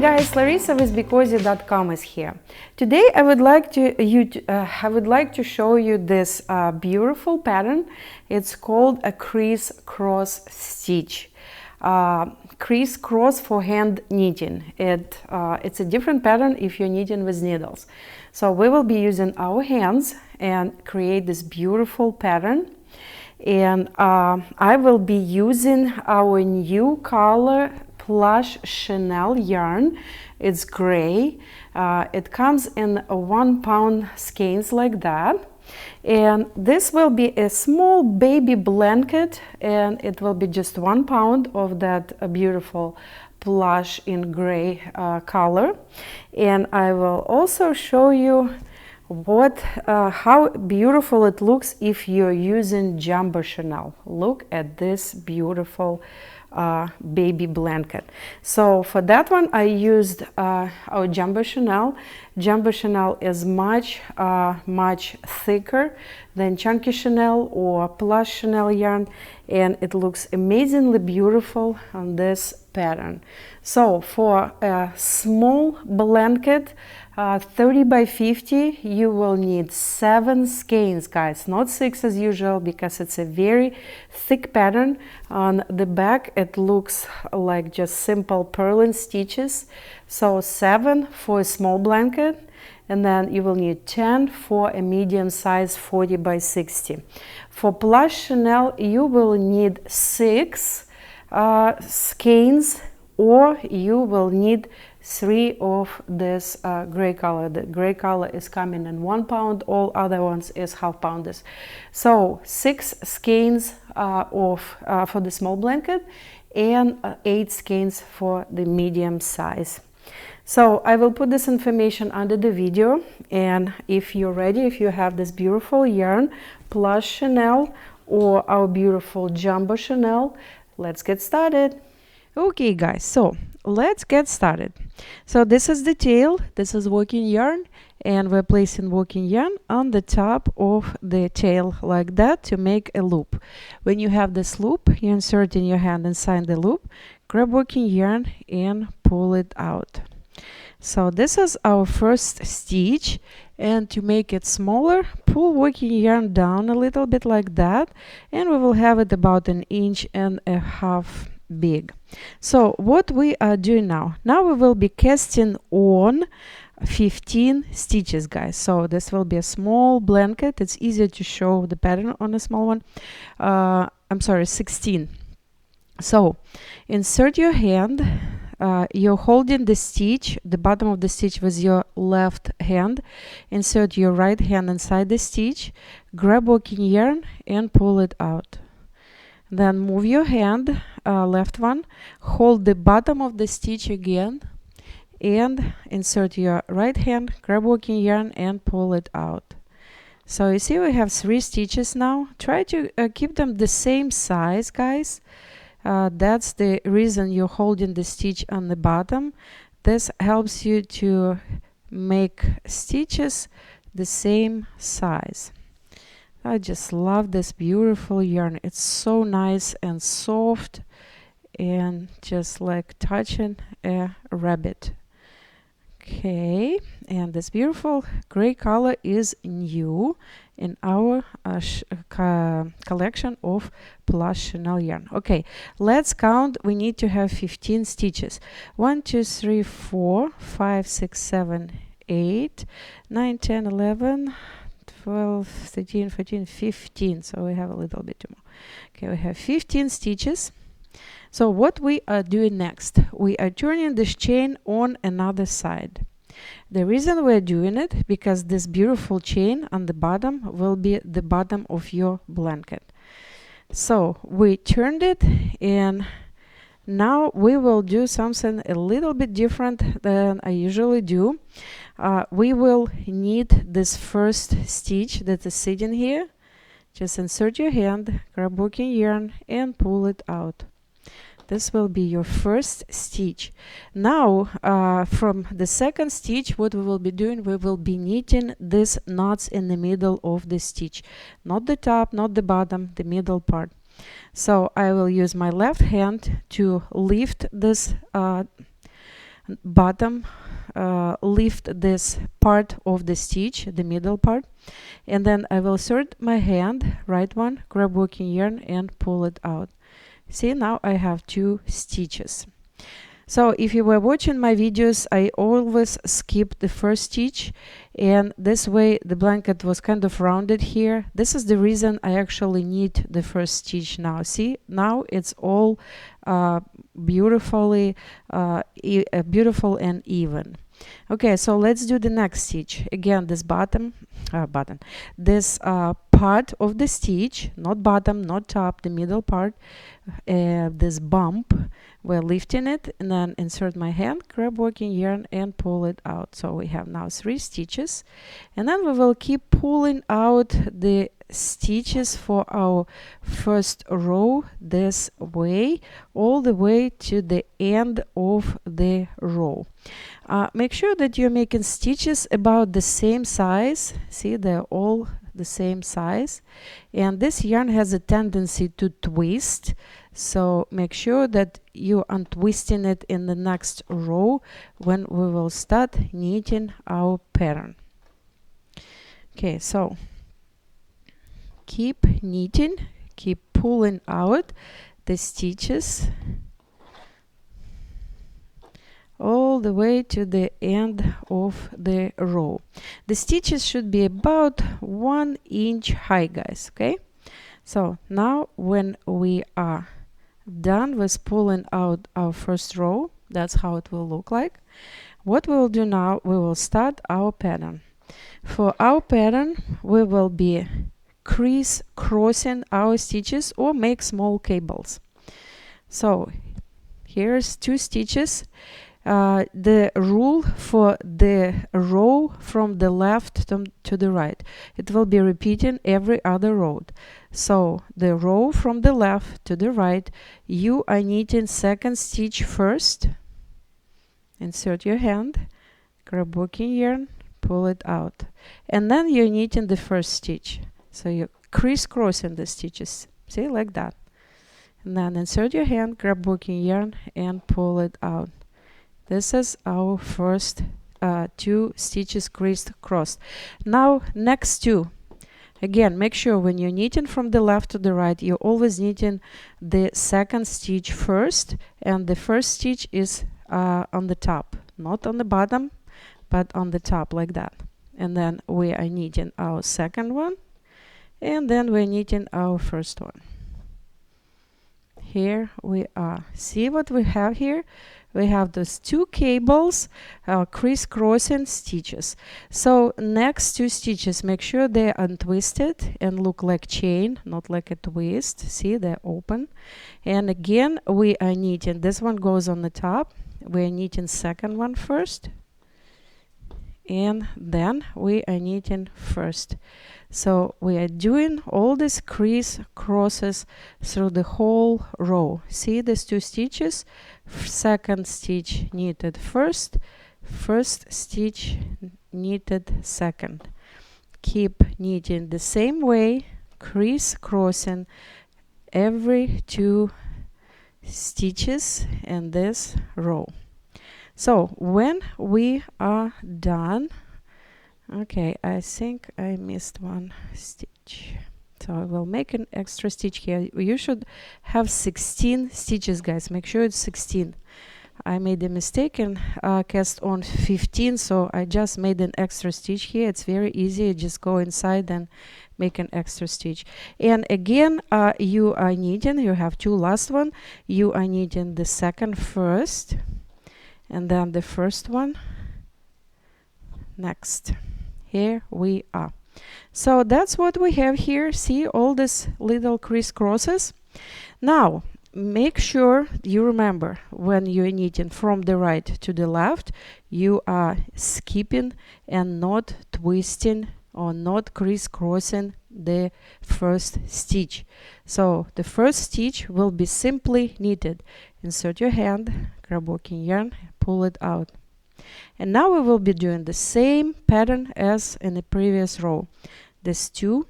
guys, Larissa with BeCozi.com is here. Today I would like to show you this beautiful pattern. It's called a Criss cross stitch. Criss cross for hand knitting. It's a different pattern if you're knitting with needles. So we will be using our hands and create this beautiful pattern. And I will be using our new color Plush chenille yarn. It's gray. It comes in a 1 pound skeins like that. And this will be a small baby blanket, and it will be just 1 pound of that beautiful plush in gray color. And I will also show you how beautiful it looks if you're using jumbo chenille. Look at this beautiful baby blanket. So for that one I used our jumbo chenille. Jumbo chenille is much thicker than chunky chenille or plush chenille yarn, and it looks amazingly beautiful on this pattern. So for a small blanket, 30 by 50, you will need 7 skeins, guys, not 6 as usual, because it's a very thick pattern. On the back it looks like just simple purling stitches. So 7 for a small blanket, and then you will need 10 for a medium size 40 by 60. For plush chenille you will need 6 skeins, or you will need 3 of this gray color. The gray color is coming in 1 pound, all other ones is half pounders. So 6 skeins for the small blanket, and 8 skeins for the medium size. So I will put this information under the video, and if you're ready, if you have this beautiful yarn, plush chenille or our beautiful jumbo chenille, let's get started. Okay guys, so let's get started. So this is the tail, this is working yarn, and we're placing working yarn on the top of the tail like that to make a loop. When you have this loop, you insert in your hand inside the loop, grab working yarn and pull it out. So this is our first stitch, and to make it smaller, pull working yarn down a little bit like that, and we will have it about 1.5 inches big. So what we are doing now we will be casting on 15 stitches, guys. So this will be a small blanket. It's easier to show the pattern on a small one. I'm sorry, 16. So insert your hand, you're holding the stitch, the bottom of the stitch with your left hand. Insert your right hand inside the stitch, grab working yarn and pull it out. Then move your hand, left one, hold the bottom of the stitch again, and insert your right hand, grab working yarn and pull it out. So you see we have 3 stitches now. Try to keep them the same size, guys. That's the reason you're holding the stitch on the bottom. This helps you to make stitches the same size. I just love this beautiful yarn. It's so nice and soft, and just like touching a rabbit. Okay, and this beautiful gray color is new in our collection of plush chenille yarn. Okay, let's count. We need to have 15 stitches. 1 2 3 4 5 6 7 8 9 10 11 12 13 14 15. So we have a little bit more. Okay, we have 15 stitches. So what we are doing next, we are turning this chain on another side. The reason we're doing it, because this beautiful chain on the bottom will be the bottom of your blanket. So we turned it, and now we will do something a little bit different than I usually do. We will knit this first stitch that is sitting here. Just insert your hand, grab working yarn and pull it out. This will be your first stitch. Now from the second stitch, what we will be doing, we will be knitting these knots in the middle of the stitch, not the top, not the bottom, the middle part. So I will use my left hand to lift this bottom, lift this part of the stitch, the middle part, and then I will insert my hand, right one, grab working yarn and pull it out. See, now I have 2 stitches. So if you were watching my videos, I always skip the first stitch, and this way the blanket was kind of rounded here. This is the reason I actually need the first stitch now. See, now it's all beautiful and even. Okay, so let's do the next stitch. Again, this this part of the stitch, not bottom, not top, the middle part, this bump, we're lifting it, and then insert my hand, grab working yarn and pull it out. So we have now 3 stitches, and then we will keep pulling out the stitches for our first row this way, all the way to the end of the row. Make sure that you're making stitches about the same size. See, they're all the same size, and this yarn has a tendency to twist, so make sure that you untwisting it in the next row when we will start knitting our pattern. Okay, so keep knitting, keep pulling out the stitches all the way to the end of the row. The stitches should be about 1 inch high, guys. Okay, so now when we are done with pulling out our first row, that's how it will look like. What we will do now, we will start our pattern. For our pattern, we will be criss-crossing our stitches or make small cables. So here's 2 stitches. The rule for the row from the left to the right, it will be repeating every other row. So the row from the left to the right, you are knitting second stitch first, insert your hand, grab working yarn, pull it out, and then you're knitting the first stitch. So you're crisscrossing the stitches, see, like that, and then insert your hand, grab working yarn and pull it out. This is our first 2 stitches crisscrossed. Now next 2, again, make sure when you're knitting from the left to the right, you're always knitting the second stitch first, and the first stitch is on the top, not on the bottom, but on the top, like that. And then we are knitting our second one, and then we're knitting our first one. Here we are. See what we have here? We have those 2 cables, crisscrossing stitches. So next 2 stitches, make sure they're untwisted and look like chain, not like a twist. See, they're open. And again, we are knitting. This one goes on the top. We're knitting second one first, and then we are knitting first. So we are doing all these crisscrosses through the whole row. See these 2 stitches, second stitch knitted first, first stitch knitted second. Keep knitting the same way, crisscrossing every 2 stitches in this row. So when we are done, okay, I think I missed 1 stitch, so I will make an extra stitch here. You should have 16 stitches, guys. Make sure it's 16. I made a mistake and cast on 15, so I just made an extra stitch here. It's very easy. You just go inside and make an extra stitch. And again, you are knitting, you have 2 last one. You are knitting the second first, and then the first one next. Here we are. So that's what we have here. See all these little crisscrosses. Now make sure you remember, when you're knitting from the right to the left, you are skipping and not twisting or not crisscrossing the first stitch. So the first stitch will be simply knitted. Insert your hand, grab working yarn, pull it out. And now we will be doing the same pattern as in the previous row. These 2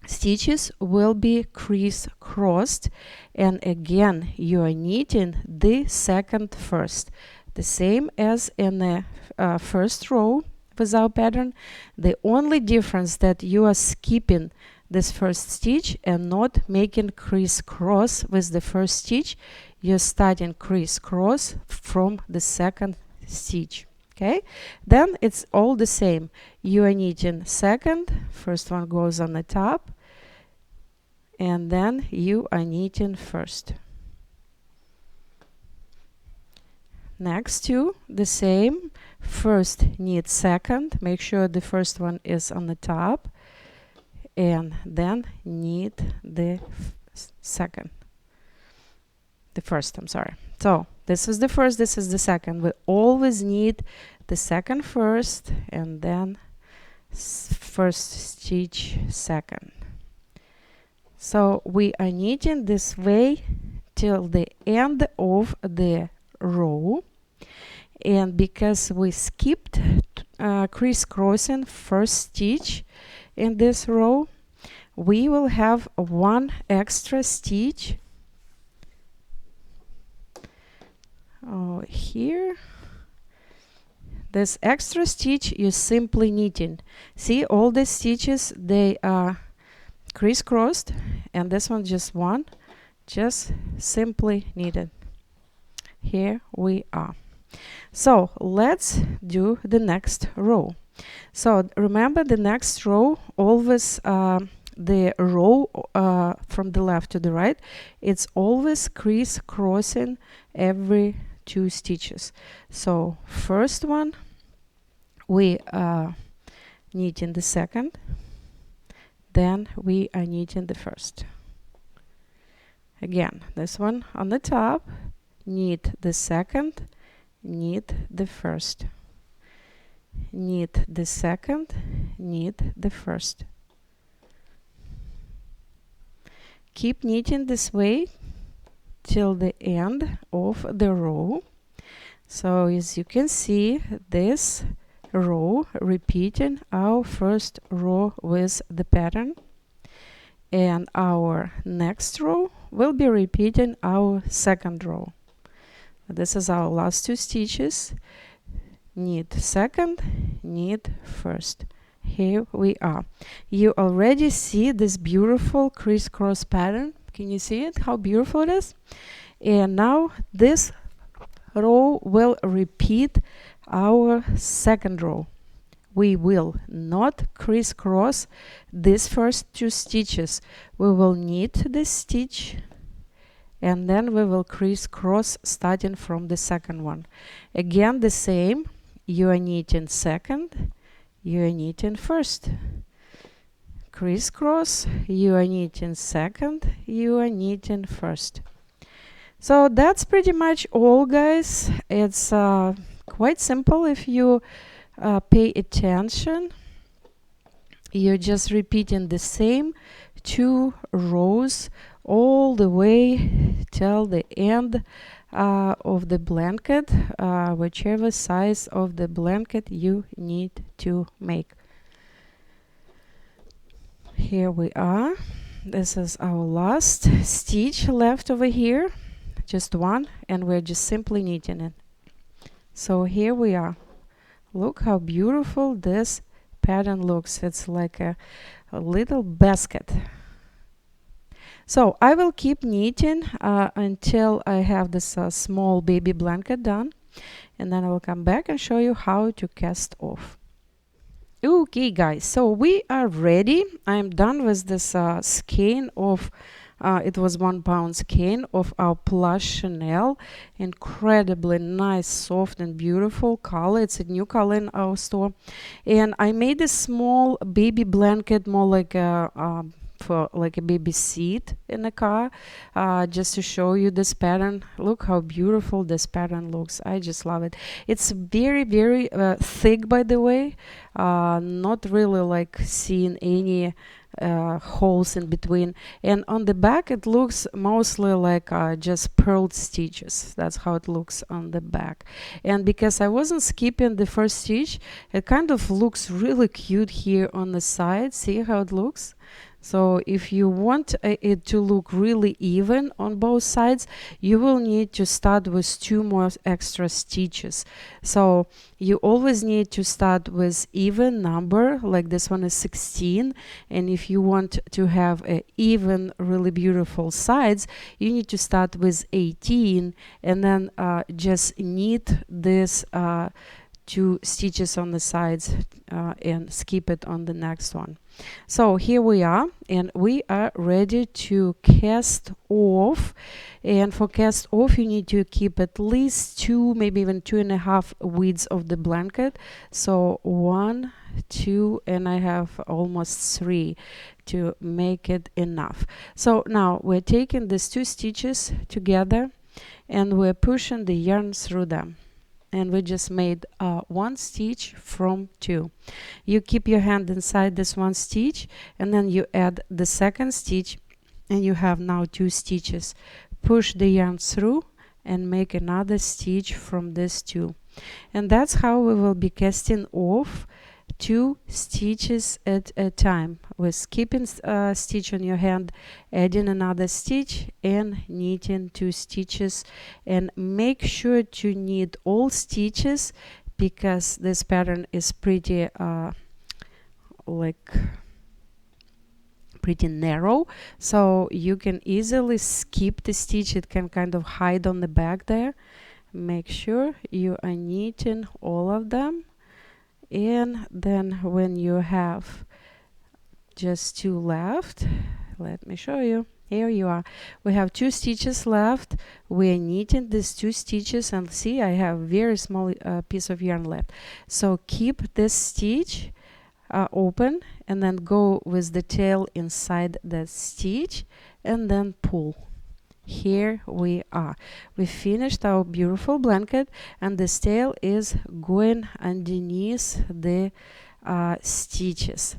stitches will be crisscrossed, and again you are knitting the second first. the same as in the first row with our pattern. The only difference that you are skipping this first stitch and not making crisscross with the first stitch. You're starting crisscross from the second stitch. Okay, then it's all the same. You are knitting second, first one goes on the top, and then you are knitting first. Next two, the same. First knit second, make sure the first one is on the top, and then knit the second. The first, I'm sorry. So this is the first, this is the second. We always knit the second first, and then first stitch second. So we are knitting this way till the end of the row. And because we skipped crisscrossing first stitch in this row, we will have one extra stitch here. This extra stitch you're simply knitting. See, all the stitches, they are crisscrossed, and this one just one, just simply knitted. Here we are. So let's do the next row. So remember, the next row, always the row from the left to the right, it's always crisscrossing every 2 stitches. So first one, we are knitting the second, then we are knitting the first. Again, this one on the top, knit the second, knit the first, knit the second, knit the first. Keep knitting this way till the end of the row. So as you can see, this row repeating our first row with the pattern, and our next row will be repeating our second row. This is our last 2 stitches. Knit second, knit first. Here we are. You already see this beautiful crisscross pattern. Can you see it? How beautiful it is? And now this row will repeat our second row. We will not crisscross these first 2 stitches. We will knit this stitch, and then we will crisscross starting from the second one. Again, the same. You are knitting second, you are knitting first. Crisscross, you are knitting second, you are knitting first. So that's pretty much all, guys. It's quite simple if you pay attention. You're just repeating the same 2 rows all the way till the end of the blanket, whichever size of the blanket you need to make. Here we are. This is our last stitch left over here, just one, and we're just simply knitting it. So here we are. Look how beautiful this pattern looks. It's like a little basket. So I will keep knitting until I have this small baby blanket done, and then I will come back and show you how to cast off. Okay, guys, so we are ready. I'm done with this skein of it was 1 pound skein of our Plush chenille. Incredibly nice, soft and beautiful color. It's a new color in our store, and I made a small baby blanket, more like a for like a baby seat in the car, just to show you this pattern. Look how beautiful this pattern looks. I just love it. It's very, very thick, by the way, not really like seeing any holes in between, and on the back it looks mostly like just purled stitches. That's how it looks on the back. And because I wasn't skipping the first stitch, it kind of looks really cute here on the side. See how it looks? So if you want it to look really even on both sides, you will need to start with 2 more extra stitches. So you always need to start with even number, like this one is 16, and if you want to have a even really beautiful sides, you need to start with 18 and then just knit this 2 stitches on the sides and skip it on the next one. So here we are, and we are ready to cast off. And for cast off, you need to keep at least 2, maybe even 2.5 widths of the blanket. So 1, 2, and I have almost 3 to make it enough. So now we're taking these 2 stitches together and we're pushing the yarn through them. And we just made 1 stitch from 2. You keep your hand inside this 1 stitch, and then you add the second stitch, and you have now 2 stitches. Push the yarn through and make another stitch from this 2. And that's how we will be casting off 2 stitches at a time, with keeping a stitch on your hand, adding another stitch and knitting 2 stitches. And make sure to knit all stitches, because this pattern is pretty pretty narrow, so you can easily skip the stitch. It can kind of hide on the back there. Make sure you are knitting all of them. And then when you have just 2 left, let me show you. Here you are. We have 2 stitches left. We're knitting these 2 stitches, and see, I have very small piece of yarn left. So keep this stitch open and then go with the tail inside the stitch and then pull. Here we are. We finished our beautiful blanket, and this tail is going underneath the stitches.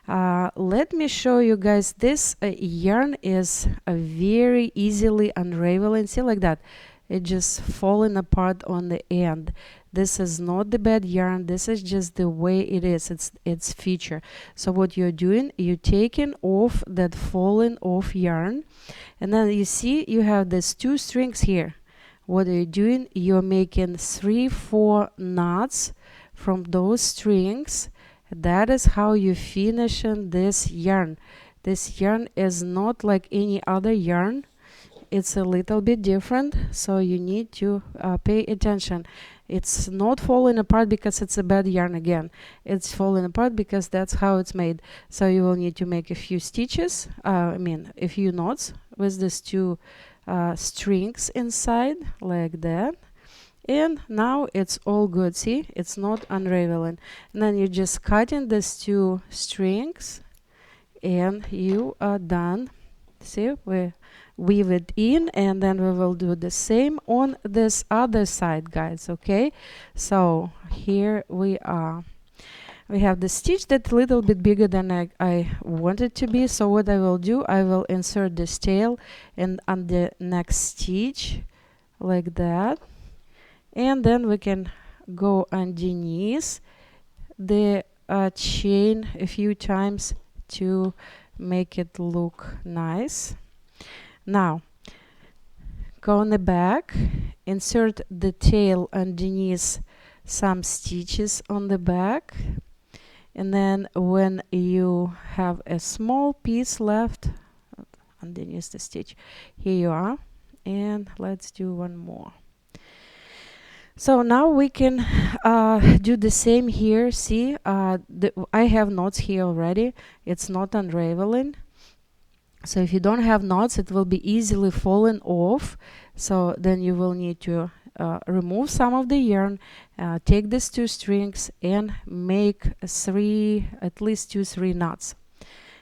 Let me show you guys. This yarn is very easily unraveling. See, like that, it just falling apart on the end. This is not the bad yarn, this is just the way it is, its feature. So what you're doing, you're taking off that falling off yarn, and then you see you have these 2 strings here. What are you doing? You're making 3-4 knots from those strings. That is how you finishing this yarn. This yarn is not like any other yarn. It's a little bit different, so you need to pay attention. It's not falling apart because it's a bad yarn again. It's falling apart because that's how it's made. So you will need to make a few stitches, a few knots with these 2 strings inside, like that. And now it's all good. See, it's not unraveling. And then you're just cutting these 2 strings and you are done. See, we weave it in, and then we will do the same on this other side, guys. Okay, so here we are. We have the stitch that's a little bit bigger than I want it to be. So what I will do, I will insert this tail and on the next stitch, like that, and then we can go underneath the chain a few times to make it look nice. Now go on the back, insert the tail underneath some stitches on the back, and then when you have a small piece left underneath the stitch, here you are, and let's do one more. So now we can do the same here. See, I have knots here already. It's not unraveling. So if you don't have knots, it will be easily falling off. So then you will need to remove some of the yarn, take these 2 strings and make at least 2-3 knots.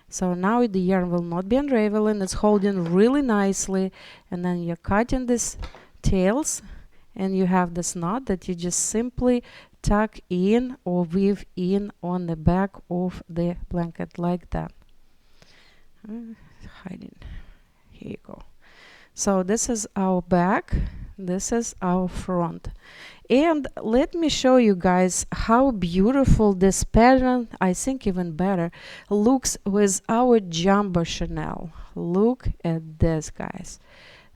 So now the yarn will not be unraveling. It's holding really nicely. And then you're cutting these tails, and you have this knot that you just simply tuck in or weave in on the back of the blanket, like that. Hiding. Here you go. So this is our back, this is our front, And let me show you guys how beautiful this pattern, I think even better, looks with our jumbo chenille. Look at this, guys.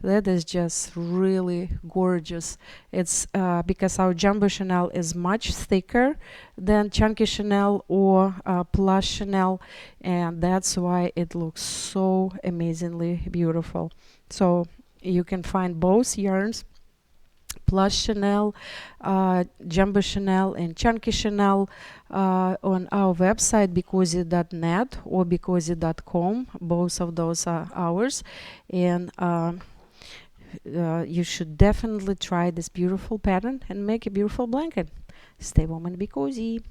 That is just really gorgeous. It's because our jumbo chenille is much thicker than chunky chenille or plush chenille, and that's why it looks so amazingly beautiful. So you can find both yarns, plush chenille, jumbo chenille, and chunky chenille on our website BeCozi.net or BeCozi.com. Both of those are ours, and you should definitely try this beautiful pattern and make a beautiful blanket. Stay warm and be cozy.